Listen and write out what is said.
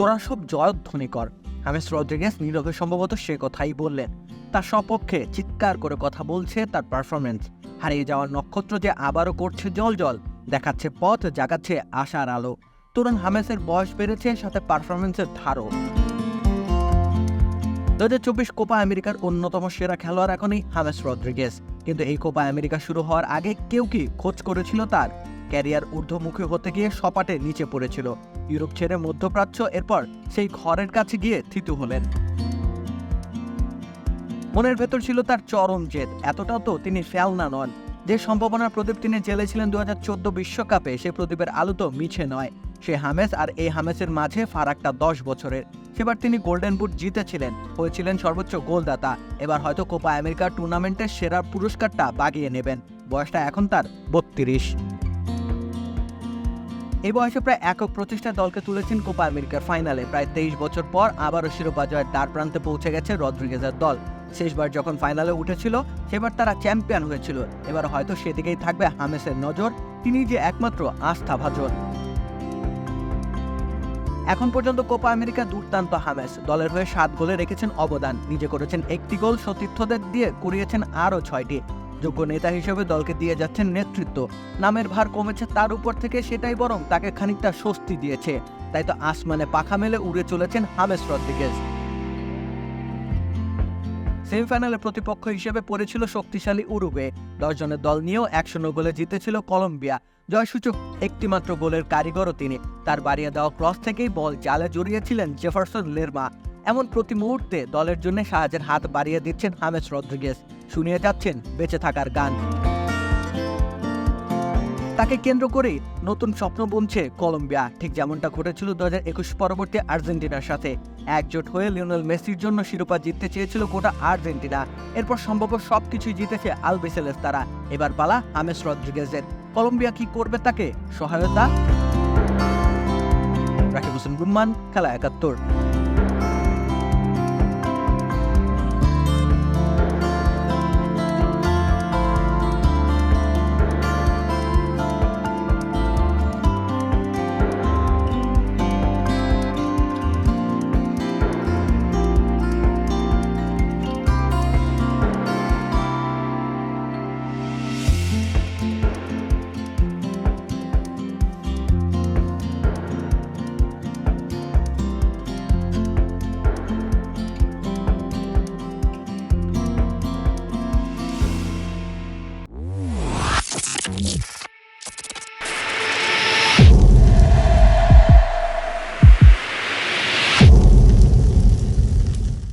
তোরা সব জয়ধ্বনি কর। হামেস রদ্রিগেজ নীরবে সম্ভবত সে কথাই বললেন। তার সপক্ষে চিৎকার করে কথা বলছে তার পারফরমেন্স। হারিয়ে যাওয়ার নক্ষত্র যে আবারও করছে জল, দেখাচ্ছে পথ, জাগাচ্ছে আশার আলো। তরুণ হামেসের বয়স বেড়েছে, সাথে পারফরমেন্সের ধারও। 2024 কোপা আমেরিকার অন্যতম সেরা খেলোয়াড় এখনই হামেস রদ্রিগেজ। কিন্তু এই কোপা আমেরিকা শুরু হওয়ার আগে কেউ কি খোঁজ করেছিল তার? ক্যারিয়ার ঊর্ধ্বমুখী হতে গিয়ে সপাটে নিচে পড়েছিল। ইউরোপ ছেড়ে মধ্যপ্রাচ্য, এরপর সেই ঘরের কাছে গিয়ে থিতু হলেন। মনের ভেতর ছিল তার চরম জেদ। এতটাও তো তিনি ফেলনা নন। যে সম্ভাবনার প্রদীপ তিনি জ্বেলেছিলেন 2014 বিশ্বকাপে, সে প্রদীপের আলো তো মিছে নয়। সে হামেস আর এই হামেসের মাঝে ফারাকটা 10 বছরের। সেবার তিনি গোল্ডেন বুট জিতেছিলেন, হয়েছিলেন সর্বোচ্চ গোলদাতা। এবার হয়তো কোপা আমেরিকা টুর্নামেন্টের সেরা পুরস্কারটা বাগিয়ে নেবেন। বয়সটা এখন তার 32। এই বয়সে প্রায় একক প্রচেষ্টায় দলকে তুলেছেন কোপা আমেরিকার ফাইনালে। প্রায় 23 বছর পর আবারও শিরোপা জয়ের দ্বার প্রান্তে পৌঁছে গেছে রদ্রিগেজের দল। শেষবার যখন ফাইনালে উঠেছিল সেবার তারা চ্যাম্পিয়ন হয়েছিল। এবার হয়তো সেদিকেই থাকবে হামেসের নজর। তিনি যে একমাত্র আস্থাভাজন। এখন পর্যন্ত কোপা আমেরিকা দুর্দান্ত হামেস। দলের হয়ে 7 গোলে রেখেছেন অবদান, নিজে করেছেন 1টি গোল, সতীর্থদের দিয়ে কুড়িয়েছেন আরও 6টি। যোগ্য নেতা হিসেবে দলকে দিয়ে যাচ্ছেন নেতৃত্ব। নামের ভার কমেছে তার উপর থেকে, সেটাই বরং তাকে খানিকটা স্বস্তি দিয়েছে। তাই তো আসমানে পাখা মেলে উড়ে চলেছেন হামেস রদ্রিগেজ। সেমিফাইনালে প্রতিপক্ষ হিসেবে পড়েছিল শক্তিশালী উরুগুয়ে। 10 জনের দল নিয়েও 109 গোলে জিতেছিল কলম্বিয়া। জয়সূচক একটিমাত্র গোলের কারিগরও তিনি। তার বাড়িয়ে দেওয়া ক্রস থেকেই বল জালে জড়িয়েছিলেন জেফারসন লেরমা। এমন প্রতি মুহূর্তে দলের জন্য সাহায্যের হাত বাড়িয়ে দিচ্ছেন হামেস রদ্রিগেজ। শুনিয়ে যাচ্ছেন বেঁচে থাকার গান। তাকে কেন্দ্র করেই নতুন স্বপ্ন বুনছে কলম্বিয়া, ঠিক যেমনটা ঘটেছিল 2021 পরবর্তী আর্জেন্টিনার সাথে। একজোট হয়ে লিওনেল মেসির জন্য শিরোপা জিততে চেয়েছিল গোটা আর্জেন্টিনা। এরপর সম্ভব সবকিছুই জিতেছে আলবিসেলেস তারা। এবার পালা হামেস রদ্রিগেজের। কলম্বিয়া কি করবে তাকে সহায়তা? রাকিব হোসেন রুম্মান, খেলা 71।